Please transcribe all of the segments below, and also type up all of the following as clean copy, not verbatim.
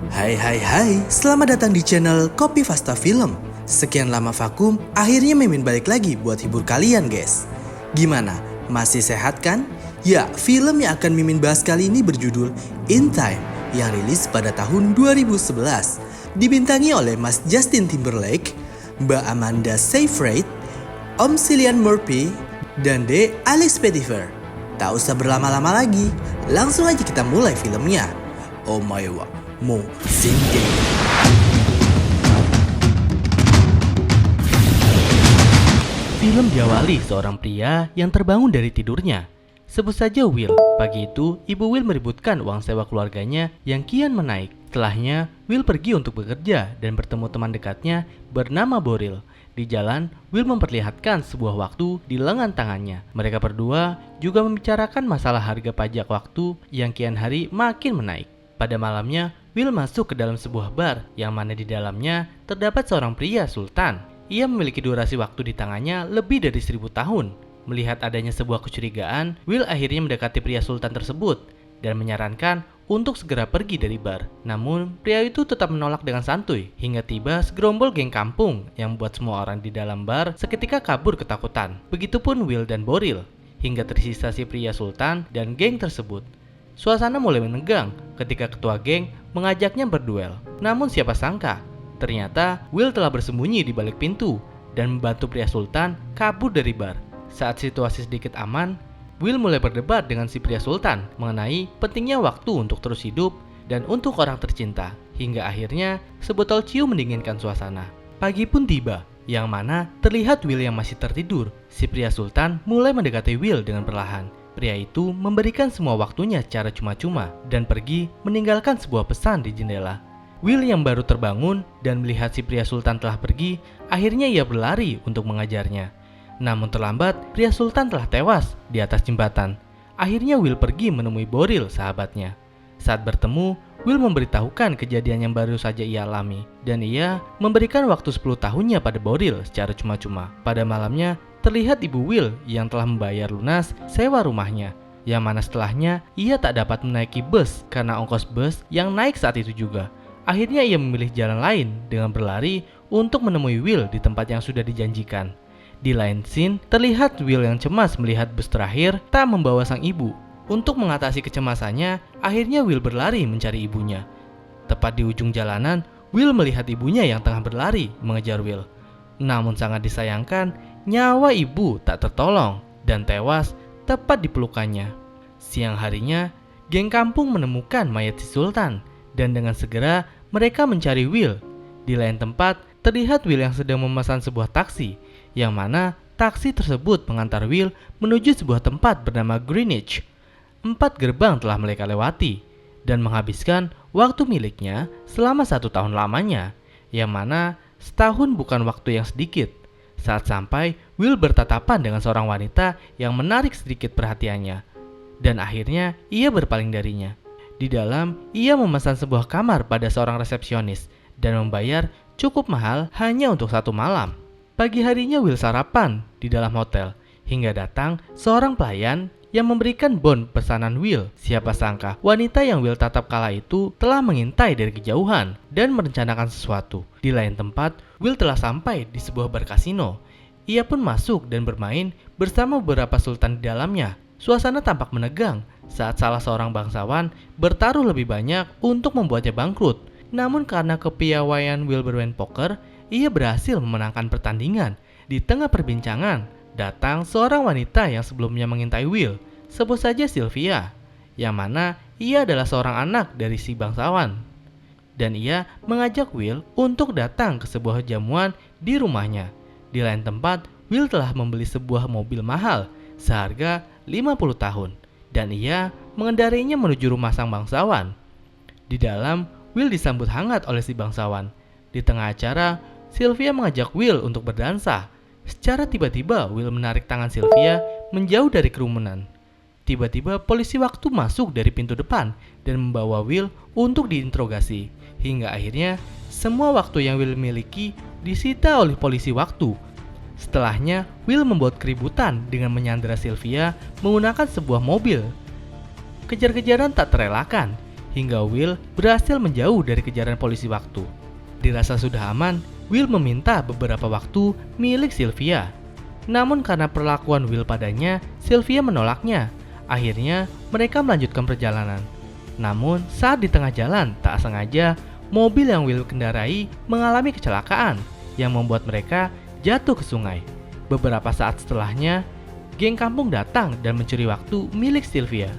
Hai, selamat datang di channel Kopi Fasta Film. Sekian lama vakum, akhirnya Mimin balik lagi buat hibur kalian guys. Gimana, masih sehat kan? Ya, film yang akan Mimin bahas kali ini berjudul In Time yang rilis pada tahun 2011. Dibintangi oleh Mas Justin Timberlake, Mbak Amanda Seyfried, Om Cillian Murphy, dan D. Alex Pettyfer. Tak usah berlama-lama lagi, langsung aja kita mulai filmnya. Oh my god. Mo Singing. Film diawali seorang pria yang terbangun dari tidurnya. Sebut saja Will. Pagi itu, ibu Will meributkan uang sewa keluarganya yang kian menaik. Setelahnya, Will pergi untuk bekerja dan bertemu teman dekatnya bernama Boril. Di jalan, Will memperlihatkan sebuah waktu di lengan tangannya. Mereka berdua juga membicarakan masalah harga pajak waktu yang kian hari makin menaik. Pada malamnya, Will masuk ke dalam sebuah bar yang mana di dalamnya terdapat seorang pria sultan. Ia memiliki durasi waktu di tangannya lebih dari 1000 tahun. Melihat adanya sebuah kecurigaan, Will akhirnya mendekati pria sultan tersebut dan menyarankan untuk segera pergi dari bar. Namun, pria itu tetap menolak dengan santuy hingga tiba segerombol geng kampung yang membuat semua orang di dalam bar seketika kabur ketakutan. Begitupun Will dan Boril, hingga tersisa si pria sultan dan geng tersebut. Suasana mulai menegang ketika ketua geng mengajaknya berduel. Namun siapa sangka, ternyata Will telah bersembunyi di balik pintu dan membantu pria sultan kabur dari bar. Saat situasi sedikit aman, Will mulai berdebat dengan si pria sultan mengenai pentingnya waktu untuk terus hidup dan untuk orang tercinta. Hingga akhirnya sebotol ciu mendinginkan suasana. Pagi pun tiba, yang mana terlihat Will yang masih tertidur. Si pria sultan mulai mendekati Will dengan perlahan. Pria itu memberikan semua waktunya secara cuma-cuma dan pergi meninggalkan sebuah pesan di jendela. Will yang baru terbangun dan melihat si pria sultan telah pergi, akhirnya ia berlari untuk mengajarnya. Namun terlambat, pria sultan telah tewas di atas jembatan. Akhirnya Will pergi menemui Boril, sahabatnya. Saat bertemu, Will memberitahukan kejadian yang baru saja ia alami, dan ia memberikan waktu 10 tahunnya pada Boril secara cuma-cuma. Pada malamnya, terlihat ibu Will yang telah membayar lunas sewa rumahnya, yang mana setelahnya ia tak dapat menaiki bus karena ongkos bus yang naik saat itu juga. Akhirnya ia memilih jalan lain dengan berlari untuk menemui Will di tempat yang sudah dijanjikan. Di lain scene, terlihat Will yang cemas melihat bus terakhir tak membawa sang ibu. Untuk mengatasi kecemasannya, akhirnya Will berlari mencari ibunya. Tepat di ujung jalanan, Will melihat ibunya yang tengah berlari mengejar Will. Namun sangat disayangkan, nyawa ibu tak tertolong dan tewas tepat di pelukannya. Siang harinya, geng kampung menemukan mayat si sultan dan dengan segera mereka mencari Will. Di lain tempat, terlihat Will yang sedang memesan sebuah taksi, yang mana taksi tersebut mengantar Will menuju sebuah tempat bernama Greenwich. 4 gerbang telah mereka lewati dan menghabiskan waktu miliknya selama 1 tahun lamanya, yang mana setahun bukan waktu yang sedikit. Saat sampai, Will bertatapan dengan seorang wanita yang menarik sedikit perhatiannya, dan akhirnya ia berpaling darinya. Di dalam, ia memesan sebuah kamar pada seorang resepsionis dan membayar cukup mahal hanya untuk 1 malam. Pagi harinya Will sarapan di dalam hotel, hingga datang seorang pelayan yang memberikan bon pesanan Will. Siapa sangka wanita yang Will tatap kala itu telah mengintai dari kejauhan dan merencanakan sesuatu. Di lain tempat, Will telah sampai di sebuah bar kasino. Ia pun masuk dan bermain bersama beberapa sultan di dalamnya. Suasana tampak menegang saat salah seorang bangsawan bertaruh lebih banyak untuk membuatnya bangkrut. Namun karena kepiawaian Will bermain poker, ia berhasil memenangkan pertandingan. Di tengah perbincangan, datang seorang wanita yang sebelumnya mengintai Will. Sebut saja Sylvia, yang mana ia adalah seorang anak dari si bangsawan. Dan ia mengajak Will untuk datang ke sebuah jamuan di rumahnya. Di lain tempat, Will telah membeli sebuah mobil mahal seharga 50 tahun. Dan ia mengendarinya menuju rumah sang bangsawan. Di dalam, Will disambut hangat oleh si bangsawan. Di tengah acara, Sylvia mengajak Will untuk berdansa. Secara tiba-tiba, Will menarik tangan Sylvia menjauh dari kerumunan. Tiba-tiba polisi waktu masuk dari pintu depan dan membawa Will untuk diinterogasi. Hingga akhirnya, semua waktu yang Will miliki disita oleh polisi waktu. Setelahnya, Will membuat keributan dengan menyandera Sylvia menggunakan sebuah mobil. Kejar-kejaran tak terelakkan hingga Will berhasil menjauh dari kejaran polisi waktu. Dirasa sudah aman, Will meminta beberapa waktu milik Sylvia. Namun karena perlakuan Will padanya, Sylvia menolaknya. Akhirnya mereka melanjutkan perjalanan. Namun saat di tengah jalan, tak sengaja mobil yang Will kendarai mengalami kecelakaan yang membuat mereka jatuh ke sungai. Beberapa saat setelahnya, geng kampung datang dan mencuri waktu milik Sylvia.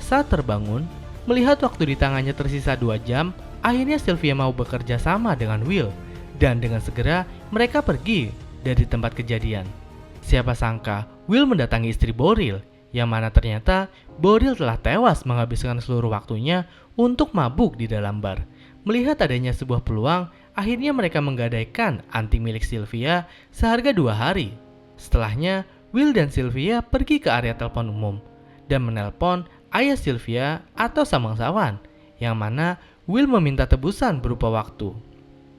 Saat terbangun, melihat waktu di tangannya tersisa 2 jam, akhirnya Sylvia mau bekerja sama dengan Will, dan dengan segera mereka pergi dari tempat kejadian. Siapa sangka Will mendatangi istri Boril, yang mana ternyata Boril telah tewas menghabiskan seluruh waktunya untuk mabuk di dalam bar. Melihat adanya sebuah peluang, akhirnya mereka menggadaikan anting milik Sylvia seharga 2 hari. Setelahnya, Will dan Sylvia pergi ke area telepon umum dan menelpon ayah Sylvia atau sang bangsawan, yang mana Will meminta tebusan berupa waktu.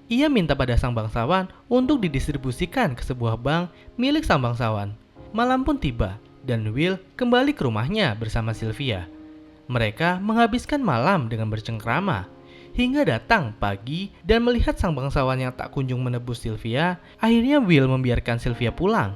Ia minta pada sang bangsawan untuk didistribusikan ke sebuah bank milik sang bangsawan. Malam pun tiba dan Will kembali ke rumahnya bersama Sylvia. Mereka menghabiskan malam dengan bercengkrama hingga datang pagi dan melihat sang bangsawan yang tak kunjung menebus Sylvia. Akhirnya Will membiarkan Sylvia pulang.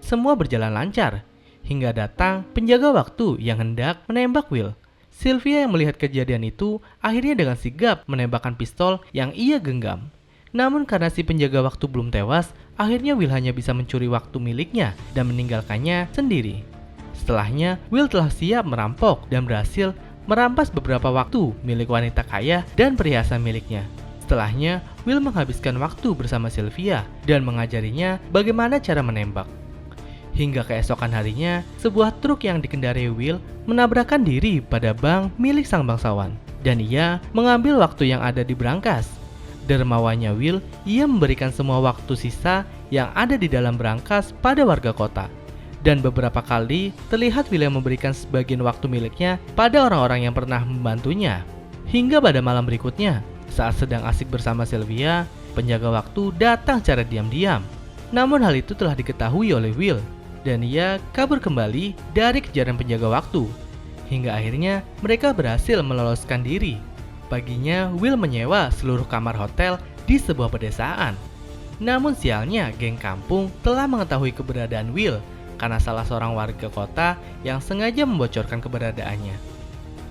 Semua berjalan lancar hingga datang penjaga waktu yang hendak menembak Will. Sylvia yang melihat kejadian itu akhirnya dengan sigap menembakkan pistol yang ia genggam. Namun karena si penjaga waktu belum tewas, akhirnya Will hanya bisa mencuri waktu miliknya dan meninggalkannya sendiri. Setelahnya, Will telah siap merampok dan berhasil merampas beberapa waktu milik wanita kaya dan perhiasan miliknya. Setelahnya, Will menghabiskan waktu bersama Sylvia dan mengajarinya bagaimana cara menembak. Hingga keesokan harinya, sebuah truk yang dikendarai Will menabrakkan diri pada bank milik sang bangsawan, dan ia mengambil waktu yang ada di berangkas. Dermawannya Will, ia memberikan semua waktu sisa yang ada di dalam berangkas pada warga kota. Dan beberapa kali terlihat Will yang memberikan sebagian waktu miliknya pada orang-orang yang pernah membantunya. Hingga pada malam berikutnya, saat sedang asik bersama Sylvia, penjaga waktu datang secara diam-diam. Namun hal itu telah diketahui oleh Will, dan ia kabur kembali dari kejaran penjaga waktu. Hingga akhirnya mereka berhasil meloloskan diri. Paginya Will menyewa seluruh kamar hotel di sebuah pedesaan. Namun sialnya geng kampung telah mengetahui keberadaan Will karena salah seorang warga kota yang sengaja membocorkan keberadaannya.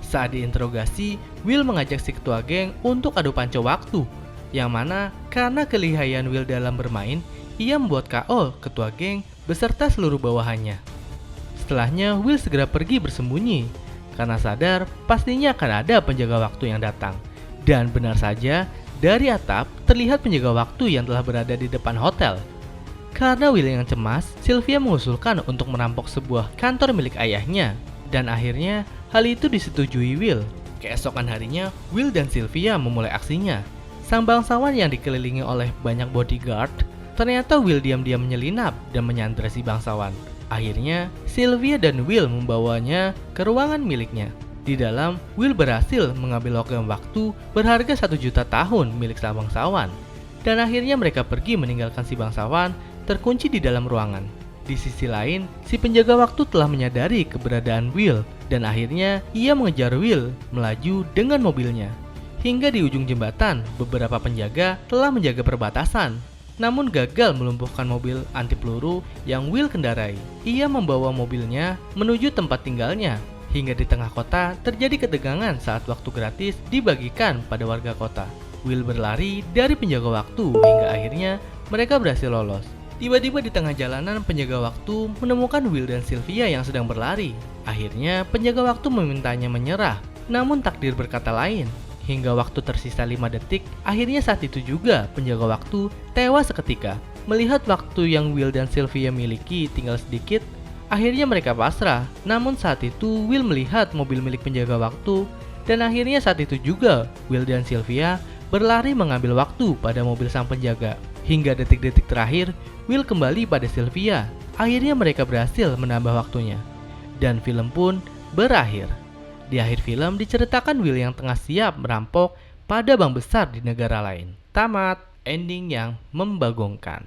Saat diinterogasi, Will mengajak si ketua geng untuk adu panco waktu, yang mana karena kelihayan Will dalam bermain, ia membuat KO ketua geng beserta seluruh bawahannya. Setelahnya, Will segera pergi bersembunyi karena sadar pastinya akan ada penjaga waktu yang datang. Dan benar saja, dari atap terlihat penjaga waktu yang telah berada di depan hotel. Karena Will yang cemas, Sylvia mengusulkan untuk merampok sebuah kantor milik ayahnya. Dan akhirnya, hal itu disetujui Will. Keesokan harinya, Will dan Sylvia memulai aksinya. Sang bangsawan yang dikelilingi oleh banyak bodyguard, ternyata Will diam-diam menyelinap dan menyandra si bangsawan. Akhirnya, Sylvia dan Will membawanya ke ruangan miliknya. Di dalam, Will berhasil mengambil logam waktu berharga 1 juta tahun milik sang bangsawan. Dan akhirnya mereka pergi meninggalkan si bangsawan terkunci di dalam ruangan. Di sisi lain, si penjaga waktu telah menyadari keberadaan Will dan akhirnya ia mengejar Will melaju dengan mobilnya. Hingga di ujung jembatan, beberapa penjaga telah menjaga perbatasan, namun gagal melumpuhkan mobil anti peluru yang Will kendarai. Ia membawa mobilnya menuju tempat tinggalnya. Hingga di tengah kota terjadi ketegangan saat waktu gratis dibagikan pada warga kota. Will berlari dari penjaga waktu hingga akhirnya mereka berhasil lolos. Tiba-tiba di tengah jalanan penjaga waktu menemukan Will dan Sylvia yang sedang berlari. Akhirnya penjaga waktu memintanya menyerah, namun takdir berkata lain. Hingga waktu tersisa 5 detik, akhirnya saat itu juga penjaga waktu tewas seketika. Melihat waktu yang Will dan Sylvia miliki tinggal sedikit, akhirnya mereka pasrah. Namun saat itu Will melihat mobil milik penjaga waktu, dan akhirnya saat itu juga Will dan Sylvia berlari mengambil waktu pada mobil sang penjaga. Hingga detik-detik terakhir, Will kembali pada Sylvia. Akhirnya mereka berhasil menambah waktunya. Dan film pun berakhir. Di akhir film diceritakan Will yang tengah siap merampok pada bank besar di negara lain. Tamat, ending yang membagongkan.